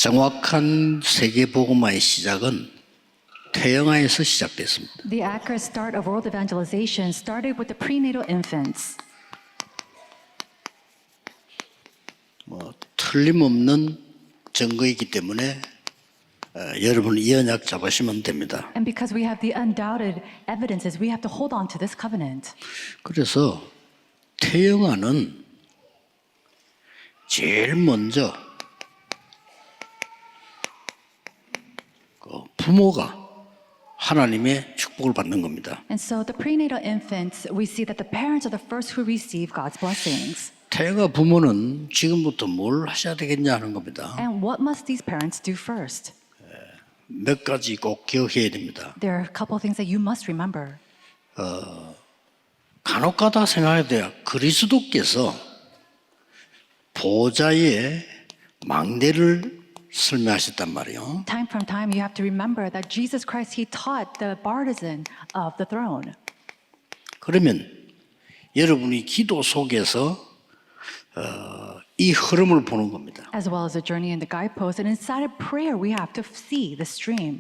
정확한 세계복음화의 시작은 태영아에서 시작됐습니다. The accurate start of world evangelization started with the prenatal infants. 틀림없는 증거이기 때문에 여러분 이 언약 잡으시면 됩니다. And because we have the undoubted evidences, we have to hold on to this covenant. 그래서 태영아는 제일 먼저 부모가 하나님의 축복을 받는 겁니다. And so the prenatal infants, we see that the parents are the first who receive God's blessings. 태영아 부모는 지금부터 뭘 하셔야 되겠냐 하는 겁니다. And what must these parents do first? 몇 가지 꼭 기억해야 됩니다. There are a couple of things that you must remember. 간혹가다 생각해야 돼요. 그리스도께서 보좌의 망대를 설명하셨단 말이에요. Time from time, you have to remember that Jesus Christ, He taught the partisan of the throne. 그러면 여러분이 기도 속에서 이 흐름을 보는 겁니다. As well as a journey in the guidepost. And inside of prayer, we have to see the stream.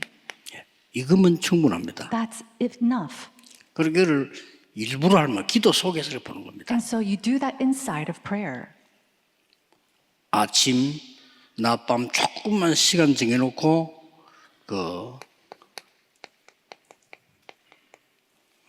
이거면 충분합니다. That's enough. 그리고 이걸 일부러 하면 기도 속에서 보는 겁니다. And so you do that inside of prayer. 아침, 낮밤 조금만 시간 정해놓고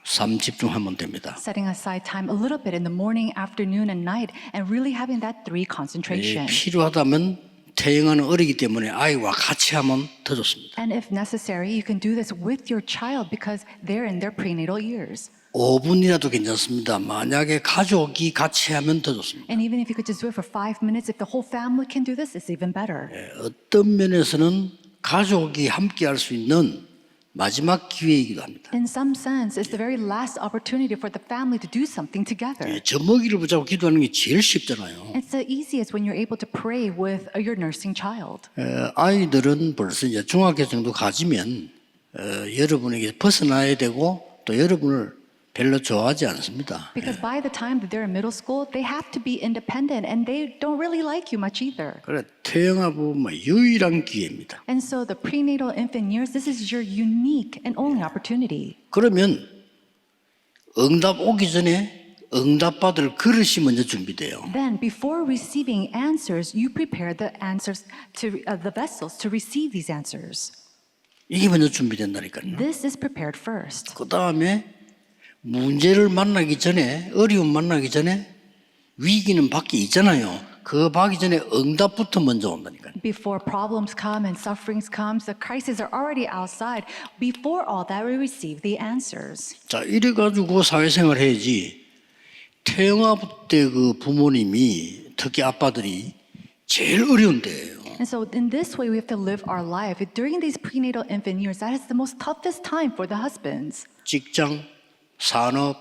삶 집중하면 됩니다. Setting aside time a little bit in the morning, afternoon, and night, and really having that three concentration. 필요하다면 태영아는 어리기 때문에 아이와 같이 하면 더 좋습니다. And if necessary, you can do this with your child because they're in their prenatal years. 5분이라도 괜찮습니다. 만약에 가족이 같이 하면 더 좋습니다. And even if you could just do it for 5 minutes, if the whole family can do this, it's even better. 어떤 면에서는 가족이 함께 할 수 있는 마지막 기회이기도 합니다. In some sense, it's the very last opportunity for the family to do something together. 젖먹이를 붙잡고 기도하는 게 제일 쉽잖아요. It's the easiest when you're able to pray with your nursing child. 아이들은 벌써 이제 중학교 정도 가지면 여러분에게 벗어나야 되고 또 여러분을 별로 좋아하지 않습니다. Because by the time that they're in middle school, they have to be independent and they don't really like you much either. 그래 태영아 부모 유일한 기회입니다. And so the prenatal infant years, this is your unique and only opportunity. 그러면 응답 오기 전에 응답 받을 그릇이 먼저 준비돼요. Then, before receiving answers, you prepare the answers to the vessels to receive these answers. 이게 먼저 준비된다니까요. This is prepared first. 그 다음에 문제를 만나기 전에 어려움 만나기 전에 위기는 밖에 있잖아요. 그거 받기 전에 응답부터 먼저 온다니까요. Before problems come and sufferings come, the crises are already outside. Before all that, we receive the answers. 자 이래가지고 사회생활 해야지. 태영아 때 그 부모님이 특히 아빠들이 제일 어려운 때예요. And so in this way, we have to live our life. During these prenatal infant years, that is the most toughest time for the husbands. 직장, 산업,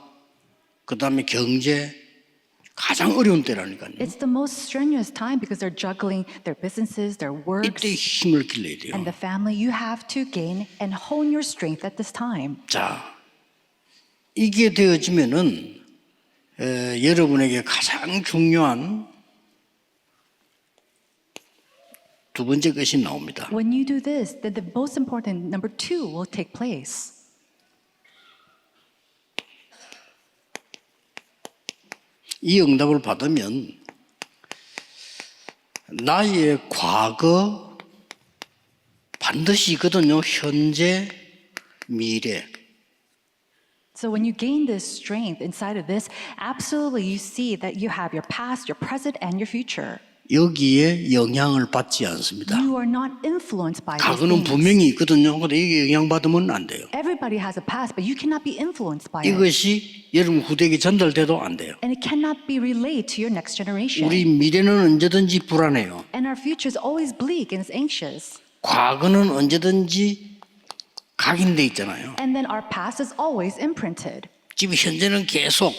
그 다음에 경제 가장 어려운 때라니까요. It's the most strenuous time because they're juggling their businesses, their works, 이때 힘을 길러야 돼요. and the family. You have to gain and hone your strength at this time. 자, 이게 되어지면은 여러분에게 가장 중요한 두 번째 것이 나옵니다. When you do this, then the most important number 2 will take place. 이 응답을 받으면 나의 과거 반드시 있거든요. 현재, 미래. So when you gain this strength inside of this, absolutely you see that you have your past, your present, and your future. 여기에 영향을 받지 않습니다. You are not influenced by these 과거는 things. 분명히 있거든요. 근데 이게 영향받으면 안 돼요. Everybody has a past, but you cannot be influenced by it. 이것이 여러분 후대에게 전달돼도 안 돼요. And it cannot be relayed to your next generation. 우리 미래는 언제든지 불안해요. And our future is always bleak and is anxious. 과거는 언제든지 각인돼 있잖아요. And then our past is always imprinted. 지금 현재는 계속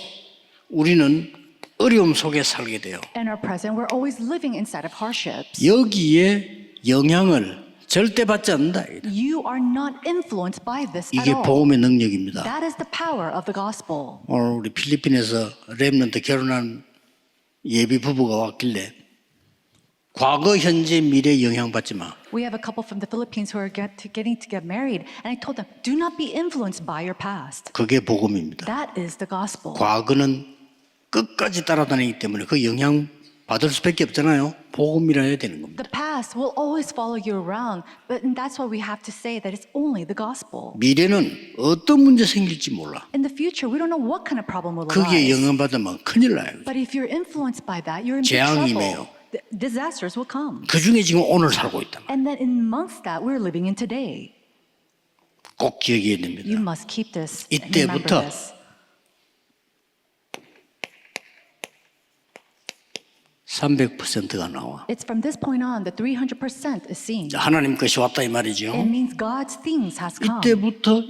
우리는 어려움 속에 살게 돼요. And our present, we're always living inside of hardships. 여기에 영향을 절대 받지 않는다. You are not influenced by this at 이게 all. 복음의 능력입니다. That is the power of the gospel. 오늘 우리 필리핀에서 렘넌트 결혼한 예비 부부가 왔길래 과거, 현재, 미래 영향받지 마. We have a couple from the Philippines who are getting to get married, and I told them, do not be influenced by your past. 그게 복음입니다. That is the gospel. 과거는 끝까지 따라다니기 때문에 그 영향 받을 수밖에 없잖아요. 복음이라 해야 되는 겁니다. The past will always follow you around, but that's why we have to say that it's only the gospel. 미래는 어떤 문제 생길지 몰라. In the future, we don't know what kind of problem will 거기에 arise. 영향받으면 큰일 나요. But if you're influenced by that, you're in big 재앙이 trouble. 임해요. Disasters will come. 그 중에 지금 오늘 살고 있다. And then amongst that, we're living in today. 꼭 기억해야 됩니다. You must keep this and remember 이때부터 this. 300%가 나와. It's from this point on, the 300% is seen. 자, 하나님 것이 왔다 이 말이죠. It means God's things has come. 이때부터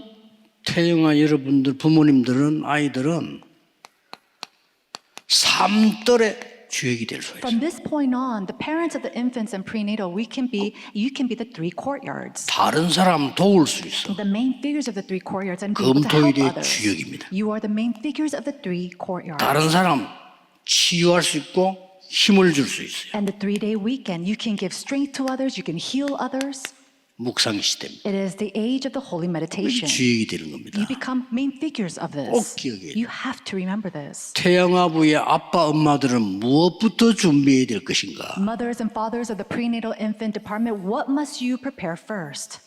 태영아 여러분들 부모님들은 아이들은 삼떨의 주역이 될 수 있어요. From this point on, the parents of the infants and prenatal, you can be the three courtyards. 다른 사람 도울 수 있어. The main figures of the three courtyards and be able to help 금토일의 others. 주역입니다. You are the main figures of the three courtyards. 다른 사람 치유할 수 있고 힘을 줄 수 있어요. And the 3-day weekend, you can give strength to others, you can heal others. 묵상 시대입니다. It is the age of the holy meditation. 주역이 되는 겁니다. You become main figures of 꼭 this. 기억해야 돼요. You have to remember this. 태영아부의 아빠 엄마들은 무엇부터 준비해야 될 것인가? Mothers and fathers of the prenatal infant department, what must you prepare first?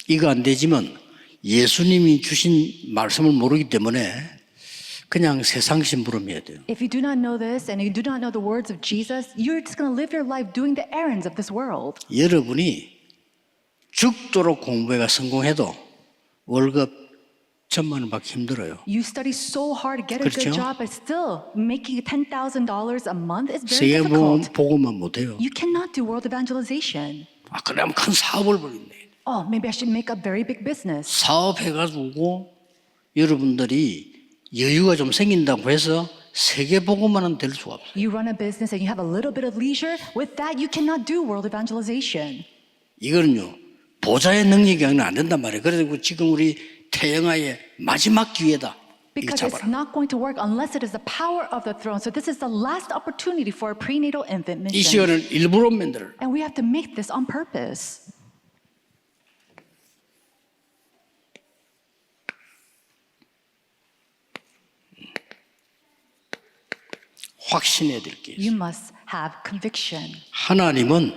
이거 안 되지만 예수님이 주신 말씀을 모르기 때문에 그냥 세상 심부름해야 돼요. If you do not know this and you do not know the words of Jesus, you're just going to live your life doing the errands of this world. 여러분이 죽도록 공부해가 성공해도 월급 1,000만 원 받기 힘들어요. You study so hard to get a 그렇죠? good job, but still making $10,000 a month is very 세계보험 difficult. 보고만 못해요. You cannot do world evangelization. 그러면 큰 사업을 벌린대. Oh, maybe I should make a very big business. 사업해가지고 여러분들이 여유가 좀 생긴다고 해서 세계보고만은 될 수가 없어요. You run a business and you have a little bit of leisure. With that, you cannot do world evangelization. 이거는요 보좌의 능력이 아니면 안 된단 말이에요. 그래서 지금 우리 태영아의 마지막 기회다. 이거 Because it's 잡아라. not going to work unless it is the power of the throne. So this is the last opportunity for a prenatal infant 이 mission. 시간을 일부러 만들어. And we have to make this on purpose. 확신해야 될 게 있어요. You must have conviction. 하나님은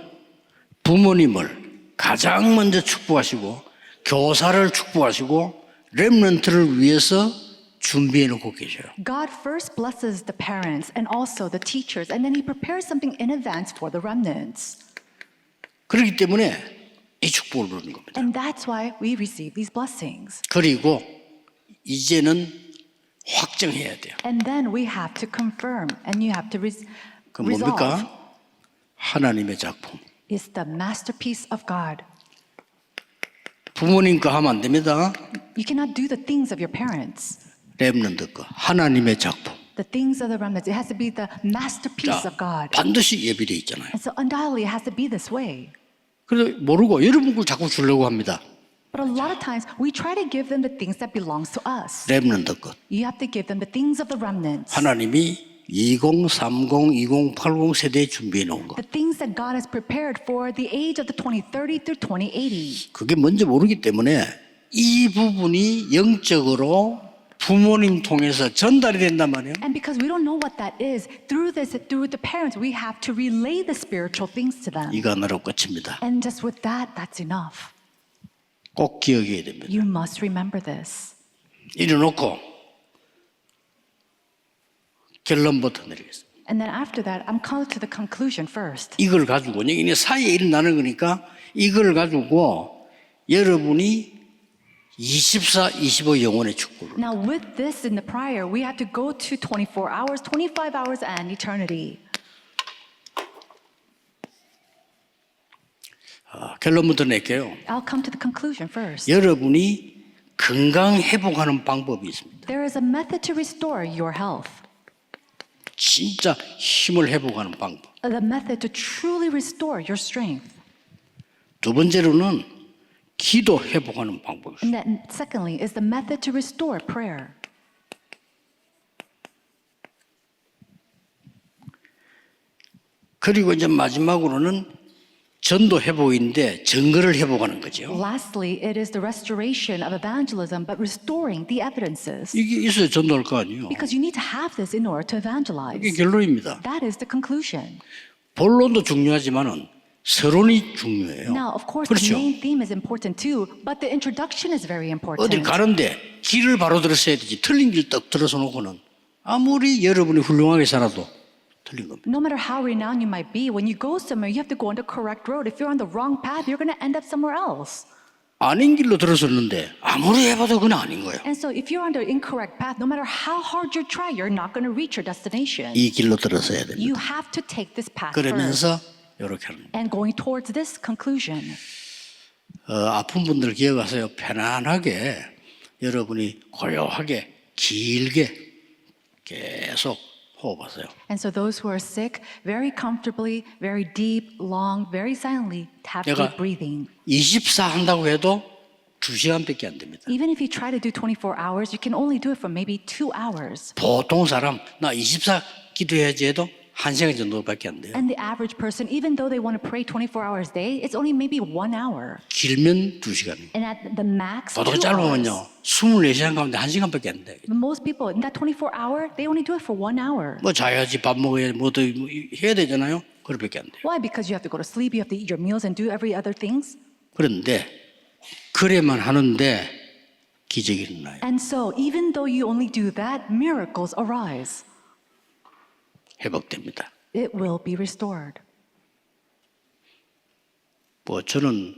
부모님을 가장 먼저 축복하시고 교사를 축복하시고 렘넌트를 위해서 준비해 놓고 계셔요. God first blesses the parents and also the teachers, and then He prepares something in advance for the remnants. 그렇기 때문에 이 축복을 누리는 겁니다. And that's why we receive these blessings. 그리고 이제는 확정해야 돼요. And then we have to confirm, and you have to 그 resolve. 뭡니까? 하나님의 작품. It's the masterpiece of God. 부모님 거 하면 안 됩니다. You cannot do the things of your parents. 렘넌트 거. 하나님의 작품. The things of the remnants. It has to be the masterpiece 자, of God. 반드시 예비돼 있잖아요. And so undoubtedly it has to be this way. 그래서 모르고 여러분 걸 자꾸 주려고 합니다. But a lot of times we try to give them the things that belongs to us. 렘넌트 것. You have to give them the things of the remnants. 하나님이 2030, 2080 세대에 준비해 놓은 거. The things that God has prepared for the age of the 2030 through 2080. 그게 뭔지 모르기 때문에 이 부분이 영적으로 부모님 통해서 전달이 된단 말이에요. And because we don't know what that is, through the parents, we have to relay the spiritual things to them. 이거 하나로 끝입니다. And just with that, that's enough. 꼭 기억해야 됩니다. You must remember this. 이래놓고 결론부터 내리겠습니다. And then after that, I'm coming to the conclusion first. 이걸 가지고 이게 사이에 일어나는 거니까 이걸 가지고 여러분이 24, 25 영혼의 축구를 Now, with this in the prior, we have to go to 24 hours, 25 hours, and eternity. 결론부터 낼게요. I'll come to the conclusion first. 여러분이 건강 회복하는 방법이 있습니다. There is a method to restore your health, 진짜 힘을 회복하는 방법. the method to truly restore your strength. 두 번째로는 기도 회복하는 방법이 있습니다. And then, secondly, is the method to restore prayer. 그리고 이제 마지막으로는 전도 회복인데 증거를 회복하는 거죠. Lastly, it is the restoration of evangelism, but restoring the evidences. 이게 있어야 전도할 거 아니에요. Because you need to have this in order to evangelize. 이게 결론입니다. That is the conclusion. 본론도 중요하지만은 서론이 중요해요. Now, of course, the 그렇죠. main theme is important too, but the introduction is very important. 어딜 가는데 길을 바로 들었어야 되지 틀린 길 딱 들어서 놓고는 아무리 여러분이 훌륭하게 살아도 틀린 겁니다. No matter how renowned you might be, when you go somewhere, you have to go on the correct road. If you're on the wrong path, you're going to end up somewhere else. 아닌 길로 들어섰는데 아무리 해봐도 그건 아닌 거예요. And so if you're on the incorrect path, no matter how hard you try, you're not going to reach your destination. 이 길로 들어서야 됩니다. You have to take this path first. 그러면서 이렇게 하는 거예요. And going towards this conclusion. 아픈 분들 기억하세요. 편안하게 여러분이 고요하게 길게 계속 호흡하세요. And so those who are sick, very comfortably, very deep, long, very silently, have 내가 deep breathing. 24 한다고 해도 2시간밖에 안 됩니다. Even if you try to do 24 hours, you can only do it for maybe 2 hours. 보통 사람 나 24 기도해야지 해도 1시간 정도밖에 안 돼요. And the average person, even though they want to pray 24 hours a day, it's only maybe 1 hour. 길면 2시간이에요. And at the max, 2 보통 hours. 짧으면요 24시간 가운데 1시간밖에 안 돼요. But most people, in that 24 hour, they only do it for 1 hour. 뭐 자야지 밥 먹어야지 뭐더 해야 되잖아요. 그렇게밖에 안 돼요. Why? Because you have to go to sleep, you have to eat your meals and do every other things. 그런데 그래만 하는데 기적이 일어나요. And so, even though you only do that, miracles arise. 회복됩니다. It will be restored. 뭐 저는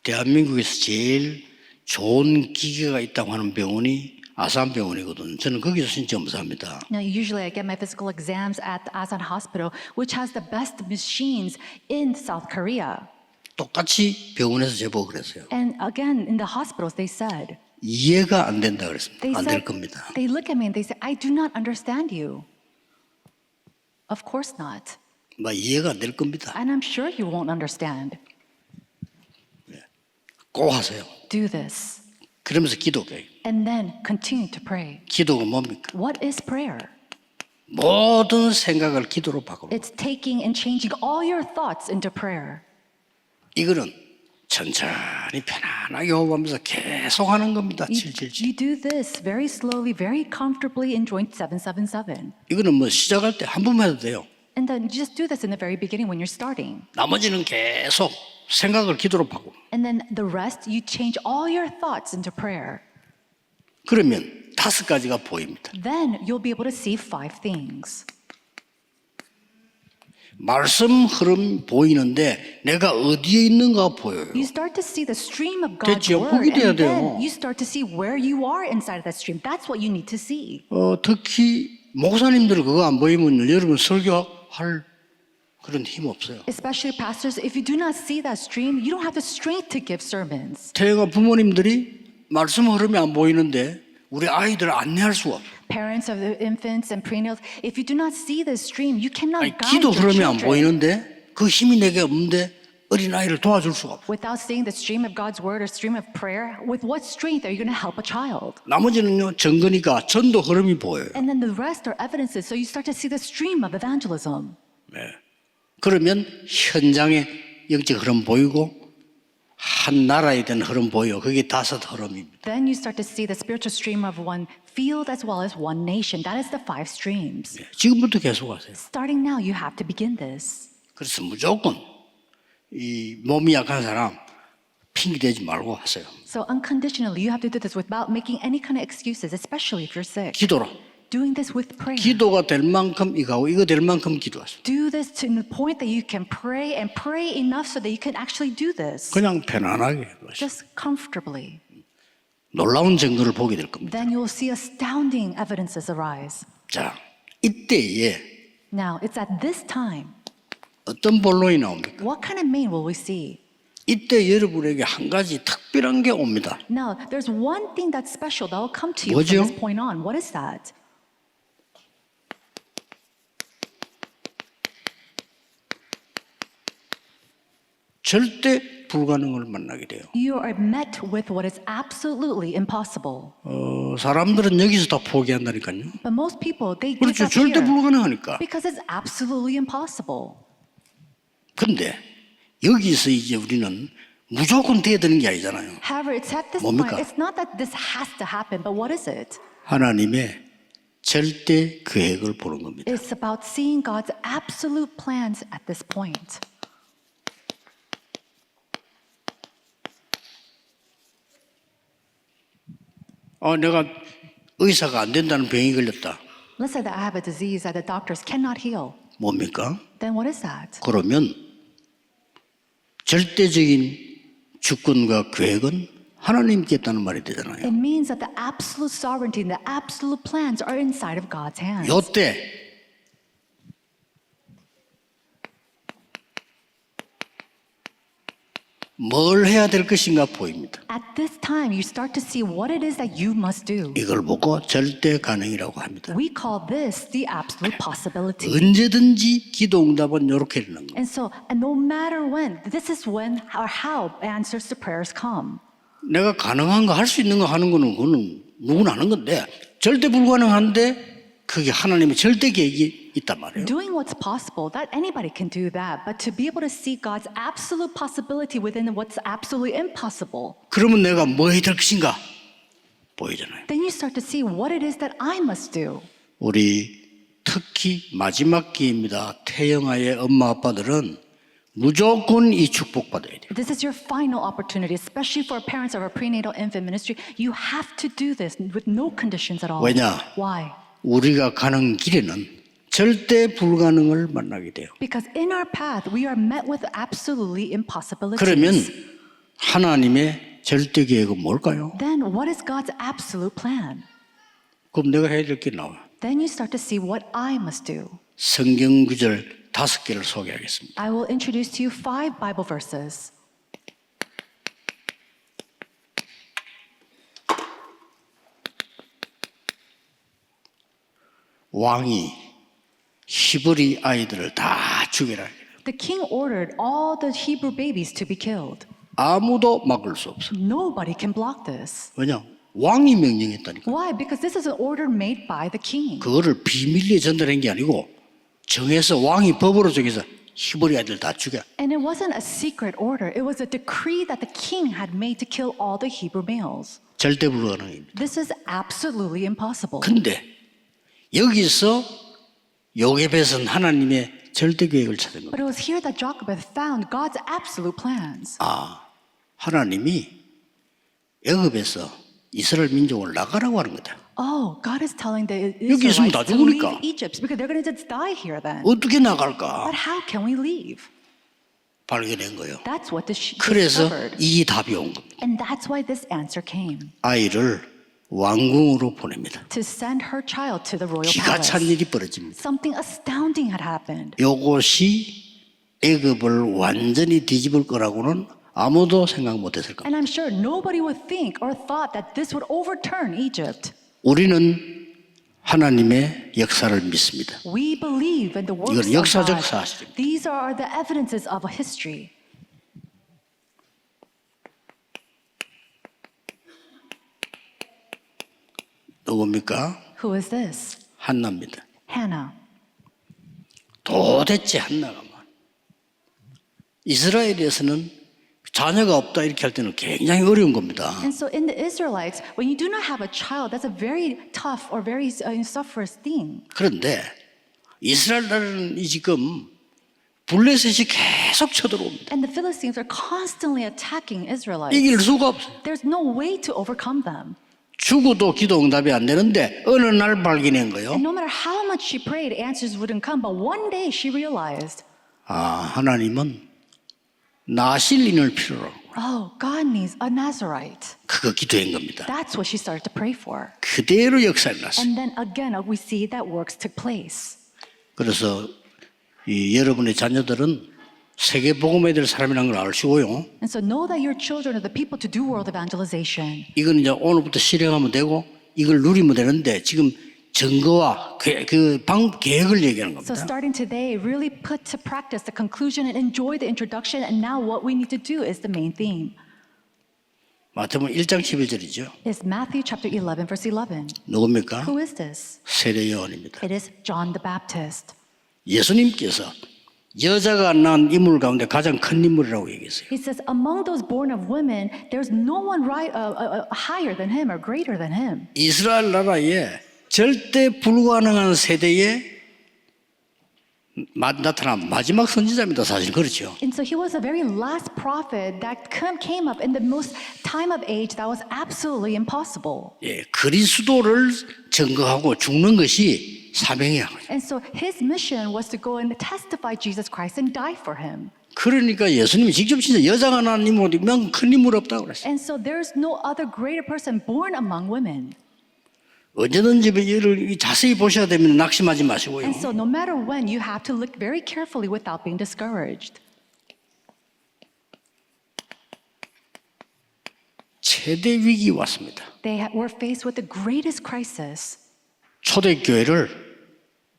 대한민국에서 제일 좋은 기계가 있다고 하는 병원이 아산병원이거든요. 저는 거기서 진짜 검사합니다. Now, usually I get my physical exams at the Asan Hospital, which has the best machines in South Korea. 똑같이 병원에서 제보고 그랬어요. And again, in the hospitals, they said, 이해가 안 된다 그랬습니다. they 안 될 said, 겁니다. they look at me and they say, I do not understand you. Of course not. 뭐 이해가 안 될 겁니다. And I'm sure you won't understand. 꼭 하세요. Do this. 그러면서 기도해요. And then continue to pray. 기도가 뭡니까? What is prayer? 모든 생각을 기도로 바꾸는 It's taking and changing all your thoughts into prayer. 이거는 천천히 편안하게 호흡하면서 계속 하는 겁니다. You, 777. you do this very slowly, very comfortably in joint 777. 이거는 뭐 시작할 때 한 번만 해도 돼요. And then you just do this in the very beginning when you're starting. 나머지는 계속 생각을 기도로 바꾸고. And then the rest, you change all your thoughts into prayer. 그러면 5가지가 보입니다. Then you'll be able to see 5 things. 말씀 흐름 보이는데 내가 어디에 있는가 보여요. You start to see the stream of God's 됐지요? word, 보게 돼야 and then 돼요. you start to see where you are inside of that stream. That's what you need to see. 특히 목사님들 그거 안 보이면 여러분 설교할 그런 힘 없어요. Especially pastors, if you do not see that stream, you don't have the strength to give sermons. 태영아 부모님들이 말씀 흐름이 안 보이는데 우리 아이들을 안내할 수가 없어요. Parents of the infants and prenails, if you do not see this stream, you cannot 아니, guide 기도 your 흐름이 안 children. 보이는데 그 힘이 내게 없는데 어린아이를 도와줄 수가 없어요. Without seeing the stream of God's word or stream of prayer, with what strength are you going to help a child? 나머지는요 증거니까 전도 흐름이 보여요. And then the rest are evidences, so you start to see the stream of evangelism. 그러면 현장에 영적 흐름 보이고 한 나라에 대한 흐름 보여. 그게 5 흐름입니다. Then you start to see the spiritual stream of one field as well as one nation. That is the 5 streams. 지금부터 계속하세요. Starting now, you have to begin this. 그래서 무조건 이 몸이 약한 사람 핑계 대지 말고 하세요. So unconditionally, you have to do this without making any kind of excuses, especially if you're sick. 기도로. Doing this with prayer. 기도가 될 만큼 이거하고 이거 될 만큼 기도하세요. Do this to the point that you can pray and pray enough so that you can actually do this. 그냥 편안하게 하세요. Just comfortably. 놀라운 증거를 보게 될 겁니다. Then you'll see astounding evidences arise. 자, 이때에 Now, it's at this time. 어떤 본론이 나옵니까? What kind of main will we see? 이때 여러분에게 한 가지 특별한 게 옵니다. Now, there's one thing that's special that will come to you 뭐죠? from this point on. What is that? 절대 불가능을 만나게 돼요. You are met with what is absolutely impossible. 사람들은 여기서 다 포기한다니까요. But most people, they give 그렇죠. up 절대 here 불가능하니까. because it's absolutely impossible. 근데 여기서 이제 우리는 무조건 돼야 되는 게 아니잖아요. However, it's at this 뭡니까? point, it's not that this has to happen, but what is it? 하나님의 절대 계획을 보는 겁니다. It's about seeing God's absolute plans at this point. 내가 의사가 안 된다는 병이 걸렸다. Let's say that I have a disease that the doctors cannot heal. 뭡니까? Then what is that? 그러면 절대적인 주권과 계획은 하나님께 있다는 말이 되잖아요. It means that the absolute sovereignty and the absolute plans are inside of God's hands. 요때 뭘 해야 될 것인가 보입니다. At this time, you start to see what it is that you must do. 이걸 보고 절대 가능이라고 합니다. We call this the absolute possibility. 언제든지 기도 응답은 이렇게 되는 겁니다. And no matter when, this is when or how answers to prayers come. 내가 가능한 거 할 수 있는 거 하는 거는 그거는 누구나 하는 건데 절대 불가능한데 그게 하나님의 절대 계획이 있단 말이에요. Doing what's possible, that anybody can do that. But to be able to see God's absolute possibility within what's absolutely impossible, 그러면 내가 뭐 해야 될 것인가 보이잖아요. then you start to see what it is that I must do. 우리 특히 마지막 기회입니다. 태영아의 엄마 아빠들은 무조건 이 축복 받아야 돼요. This is your final opportunity, especially for parents of our prenatal infant ministry. You have to do this with no conditions at all. 왜냐? Why? 우리가 가는 길에는 절대 불가능을 만나게 돼요. Because in our path, we are met with absolutely impossibilities. 그러면 하나님의 절대 계획은 뭘까요? Then what is God's absolute plan? 그럼 내가 해야 될 게 나와요. Then you start to see what I must do. 성경 구절 5개를 소개하겠습니다. I will introduce to you 5 Bible verses. 왕이 히브리 아이들을 다 죽여라. The king ordered all the Hebrew babies to be killed. 아무도 막을 수 없어. Nobody can block this. 왜냐? 왕이 명령했다니까. Why? Because this is an order made by the king. 그거를 비밀리에 전달한 게 아니고 정해서 왕이 법으로 정해서 히브리 아이들 다 죽여. And it wasn't a secret order. It was a decree that the king had made to kill all the Hebrew males. 절대 불가능입니다. This is absolutely impossible. 근데 여기서 요게벳은 하나님의 절대 계획을 찾은 겁니다. But it was here that Jochebed found God's absolute plans. 하나님이 애굽에서 이스라엘 민족을 나가라고 하는 거다. Oh, God is telling the 여기 있으면 다 Israelites to leave 죽으니까. Egypt because they're going to just die here then. 어떻게 나갈까 But how can we leave? 발견한 거예요. That's what 그래서 discovered. 이 답이 온 겁니다. And that's why this answer came. 아이를 왕궁으로 보냅니다. To send her child to the royal 기가 찬 palace. 일이 벌어집니다. Something astounding had happened. 요것이 애굽을 완전히 뒤집을 거라고는 아무도 생각 못했을 겁니다. And I'm sure nobody would think or thought that this would overturn Egypt. 우리는 하나님의 역사를 믿습니다. We believe in the works 이건 of 역사적 God. 사실입니다. These are the evidences of a history. 누굽니까? Who is this? 한나입니다. Hannah. 도대체 한나가 뭐. 이스라엘에서는 자녀가 없다 이렇게 할 때는 굉장히 어려운 겁니다. And so in the Israelites, when you do not have a child, that's a very tough or very sufferous thing. 그런데 이스라엘 나라는 지금 블레셋이 계속 쳐들어옵니다. And the Philistines are constantly attacking Israelites. 이길 수가 없어요. There's no way to overcome them. 죽어도 기도 응답이 안 되는데 어느 날 발견한 거예요. And no matter how much she prayed, answers wouldn't come. But one day she realized, 하나님은 나실인을 필요로 하고 oh, God needs a Nazarite. 그거 기도한 겁니다. That's what she started to pray for. 그대로 역사를 났어요. And then again, we see that works took place. 그래서 여러분의 자녀들은 세계 복음해야 될 사람이라는 걸 아시고요. And so know that your children are the people to do world evangelization. 이건 이제 오늘부터 실행하면 되고 이걸 누리면 되는데 지금 증거와 계획을 얘기하는 So 겁니다. starting today, really put to practice the conclusion and enjoy the introduction. And now what we need to do is the main theme. 마태복음 1장 11절이죠. It's Matthew chapter 11, verse 11. 누굽니까? Who is this? 세례 요한입니다. It is John the Baptist. 예수님께서 여자가 낳은 인물 가운데 가장 큰 인물이라고 얘기했어요. He says, among those born of women, there's no one higher than him or greater than him. 이스라엘 나라에 절대 불가능한 세대에 나타난 마지막 선지자입니다. 사실 그렇죠. And so he was the very last prophet that came up in the most time of age that was absolutely impossible. 예, 그리스도를 증거하고 죽는 것이 사명이야. And so his mission was to go and testify Jesus Christ and die for him. 그러니까 예수님이 직접 진짜 여자가 낳은 인물이면 큰 인물 없다고 그랬어요. And so there's no other greater person born among women. 언제든지 이를 자세히 보셔야 됩니다. 낙심하지 마시고요. And so no matter when, you have to look very carefully without being discouraged. 최대 위기 왔습니다. They were faced with the greatest crisis. 초대교회를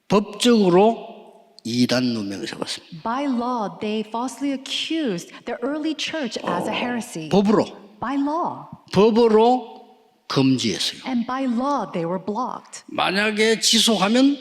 법적으로 이단 누명을 세웠습니다. By law, they falsely accused the early church as a heresy. 법으로 By law. 법으로 금지했어요. And by law, they were blocked. 만약에 지속하면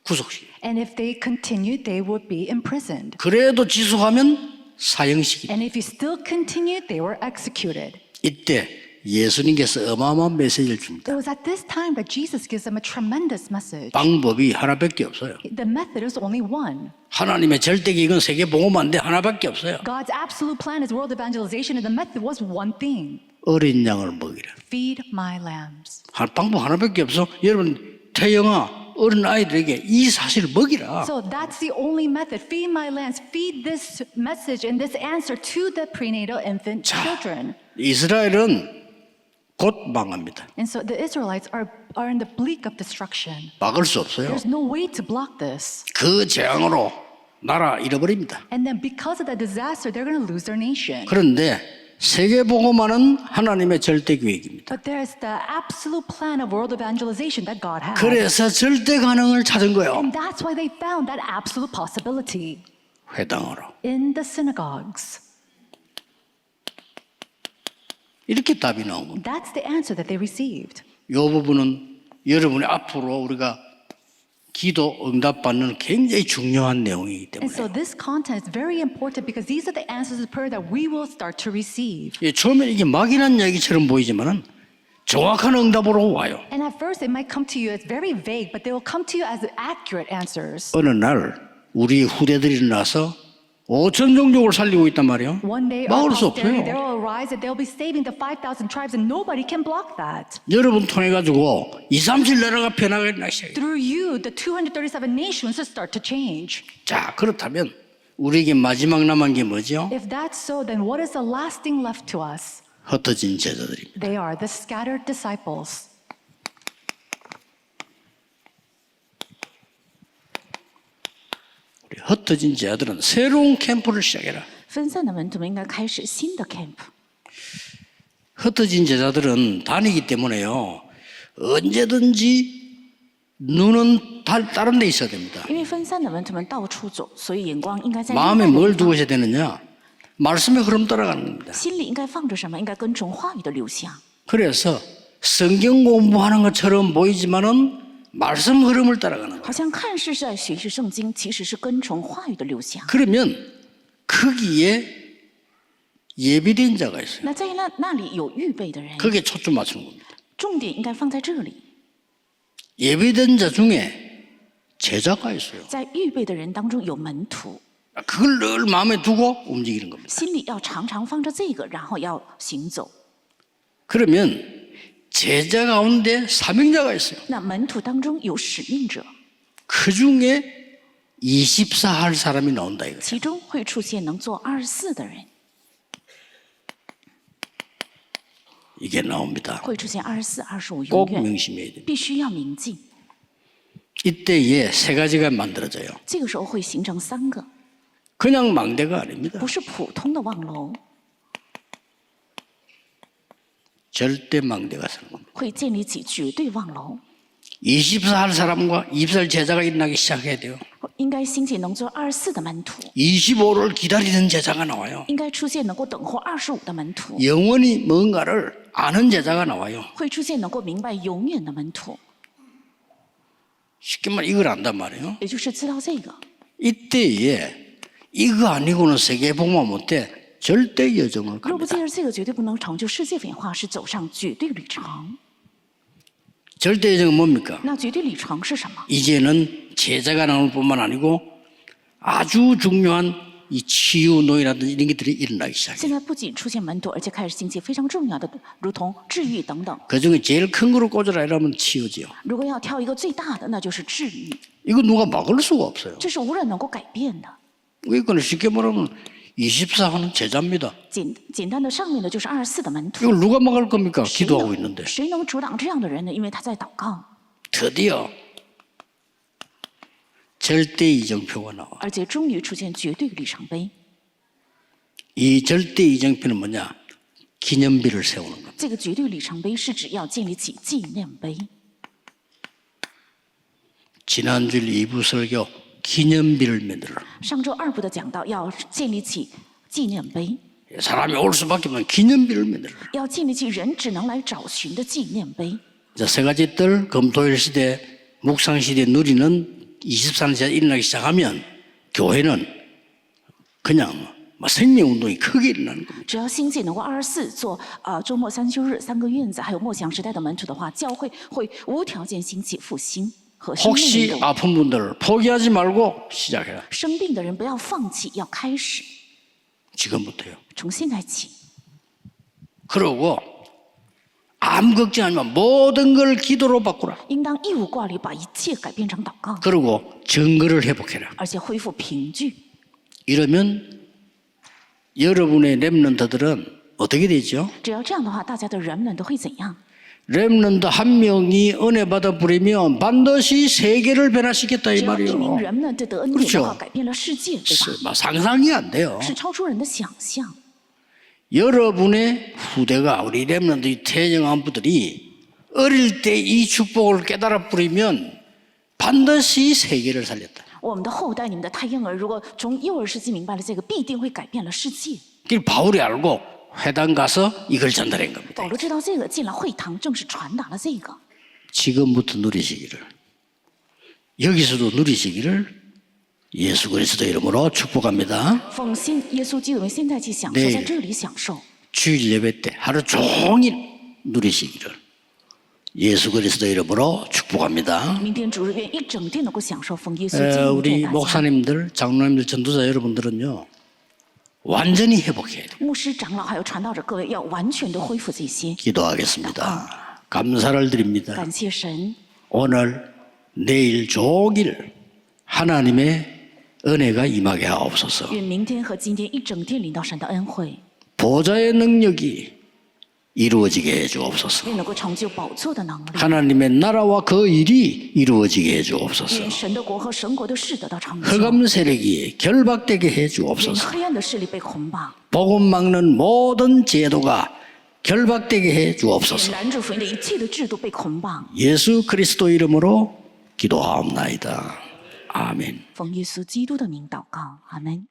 구속시켜요. And if they continued, they would be imprisoned. 그래도 지속하면 사형시켜요. And if you still continued, they were executed. 이때 예수님께서 어마어마한 메시지를 줍니다. It was at this time that Jesus gives them a tremendous message. 방법이 하나밖에 없어요. The method is only one. 하나님의 절대기획은 세계 복음화인데 하나밖에 없어요. God's absolute plan is world evangelization, and the method was one thing. 어린 양을 먹이라. Feed my lambs. 방법 하나밖에 없어. 여러분 태영아 어린 아이들에게 이 사실을 먹이라. So that's the only method. Feed my lambs. Feed this message and this answer to the prenatal infant children. 이스라엘은 곧 망합니다. And so the Israelites are in the bleak of destruction. 막을 수 없어요. There's no way to block this. 그 재앙으로 나라 잃어버립니다. And then because of that disaster, they're going to lose their nation. 그런데 세계 복음화는 하나님의 절대 계획입니다. But there's the absolute plan of world evangelization that God has. 그래서 절대 가능을 찾은 거예요. And that's why they found that absolute possibility 회당으로. in the synagogues. 이렇게 답이 나온 겁니다. That's the answer that they received. 이 부분은 여러분이 앞으로 우리가 기도 응답받는 굉장히 중요한 내용이기 And so 때문에 this content is very important because these are the answers of prayer that we will start to receive. 예, 처음에 이게 막연한 얘기처럼 보이지만은 정확한 응답으로 와요. And at first it might come to you as very vague, but they will come to you as accurate answers. 어느 날 우리 후대들이 일어나서 5천 종족을 살리고 있단 말이에요. One day 막을 our 수 posterity, they 없어요. will arise and they'll be saving the 5,000 tribes and nobody can block that. 여러분 통해 가지고 2, 3칠 나라가 변하기 시작해요. Through you, the 237 nations will start to change. 자, 그렇다면 우리에게 마지막 남은 게 뭐죠? If that's so, then what is the last thing left to us? 흩어진 제자들입니다. They are the scattered disciples. 우리 흩어진 제자들은 새로운 캠프를 시작해라. 分散的门徒们应该开始新的 camp。 흩어진 제자들은 다니기 때문에요. 언제든지 눈은 다른 데 있어야 됩니다. 因为分散的门徒们到处走，所以眼光应该在另 마음에 外的 뭘 地 두고 方。 있어야 되느냐? 말씀의 흐름 따라가는 겁니다. 心里应该放着什么？应该跟从话语的流向。 그래서 성경 공부하는 것처럼 보이지만은 말씀 흐름을 따라가는 거예요. 好像看似是在学习圣经，其实是跟从话语的流向。 그러면 거기에 예비된 자가 있어요. 那在那里有预备的人， 거기에 초점 맞추는 겁니다. 重点应该放在这里。 예비된 자 중에 제자가 있어요. 在预备的人当中有门徒， 그걸 늘 마음에 두고 움직이는 겁니다. 心里要常常放着这个，然后要行走。 그러면 제자 가운데 사명자가 있어요. 那门徒当中有使命者， 그 중에 24 할 사람이 나온다 이거예요. 其中会出现能做24的人， 이게 나옵니다. 会出现24、25， 永 꼭 远 명심해야 됩니다. 必须要铭记。 이때에 세 가지가 만들어져요. 这个时候会形成3个， 그냥 망대가 아닙니다. 不是普通的望楼， 절대 망대가 서는 겁니다. 会建立起绝对望楼。 24 할 사람과 20살 제자가 일어나기 시작해야 돼요. 应该兴起能做24的门徒， 25를 기다리는 제자가 나와요. 应该出现能够等候25的门徒， 영원히 뭔가를 아는 제자가 나와요. 会出现能够明白永远的门徒， 쉽게 말해 이걸 안단 말이에요. 也就是知道这个。 이때에 이거 아니고는 세계 복만 못돼 절대 여정을 若不 갑니다. 借着这个，绝对不能成就世界演化，是走上绝对旅程。 절대 여정은 뭡니까? 那绝对旅程是什么？ 이제는 제자가 나올 뿐만 아니고 아주 중요한 이 치유 노예라든지 이런 것들이 일어나기 시작해요. 现在不仅出现门徒，而且开始兴起非常重要的，如同治愈等等。 그중에 제일 큰 거로 꽂으라 이러면 치유지요. 如果要挑一个最大的，那就是治愈， 이거 누가 막을 수가 없어요. 这是无人能够改变的。 이거는 쉽게 말하면 24하는 제자입니다. 简单的，上面的就是24的门徒。 이걸 누가 막을 겁니까? 기도하고 있는데. 谁能阻挡这样的人呢？因为他在祷告， 드디어 절대 이정표가 나와. 而且终于出现绝对里程碑。 이 절대 이정표는 뭐냐? 기념비를 세우는 겁니다. 这个绝对里程碑是指要建立起纪念碑。 지난주 2부 설교 기념비를 만들어라. 上周2部的讲到，要建立起纪念碑， 사람이 올 수밖에 없는 기념비를 만들어라. 要建立起人只能来找寻的纪念碑。 자, 세 가지 뜰 금토일 시대, 묵상 시대 누리는 24시간 일어나기 시작하면 교회는 그냥 생명 운동이 크게 일어나는 겁니다. 只要星际能够24做周末3休日3个院子，还有默想时代的门徒的话，教会会无条件兴起复兴和生命 혹시 运动。 아픈 분들 포기하지 말고 시작해라. 生病的人不要放弃，要开始， 지금부터요. 从现在起。 그러고 아무 걱정하지 마. 모든 걸 기도로 바꾸라. 应当义无挂虑，把一切改变成祷告， 그리고 증거를 회복해라. 而且恢复凭据。 이러면 여러분의 렘넌트들은 어떻게 되죠? 只要这样的话，大家的人们都会怎样？ 렘넌트 한 명이 은혜 받아 부리면 반드시 세계를 변화시켰다 이 只要一名 말이에요. 人们的得恩典的话， 그렇죠 改变了世界，对吧？ 막 상상이 안 돼요. 是超出人的想象。 여러분의 후대가 우리 렘넌트 태영한 분들이 어릴 때 이 축복을 깨달아 부리면 반드시 세계를 살렸다. 我们的后代，你们的胎婴儿，如果从幼儿时期明白了这个，必定会改变了世界。 그 바울이 알고 회당 가서 이걸 전달한 겁니다. 保罗知道这个，进了会堂，正是传达了这个。 지금부터 누리시기를 여기서도 누리시기를 예수 그리스도 이름으로 축복합니다. 奉耶稣基督现在去享受， 네 在这里享受。 주일 예배 때 하루 종일 누리시기를 예수 그리스도 이름으로 축복합니다. 明天主日愿一整天能够享受，奉耶稣基督 우리 祝大家。 목사님들, 장로님들, 전도자 여러분들은요 완전히 회복해야 돼요. 牧师、长老还有传道者各位，要完全的恢复这些。 기도하겠습니다. 감사를 드립니다. 感谢神， 오늘 내일 종일 하나님의 은혜가 임하게 하옵소서. 愿明天和今天一整天领到神的恩惠， 보좌의 능력이 이루어지게 해주옵소서. 愿能够成就宝座的能力。 하나님의 나라와 그 일이 이루어지게 해주옵소서. 愿神的国和神国的事得到成就。 흑암 세력이 결박되게 愿 해주옵소서. 黑暗的势力被捆绑， 복음 막는 모든 제도가 결박되게 愿 해주옵소서. 拦住福音的一切的制度被捆绑。 예수 그리스도 이름으로 기도하옵나이다. 아멘. 奉耶稣基督的名祷告，阿门。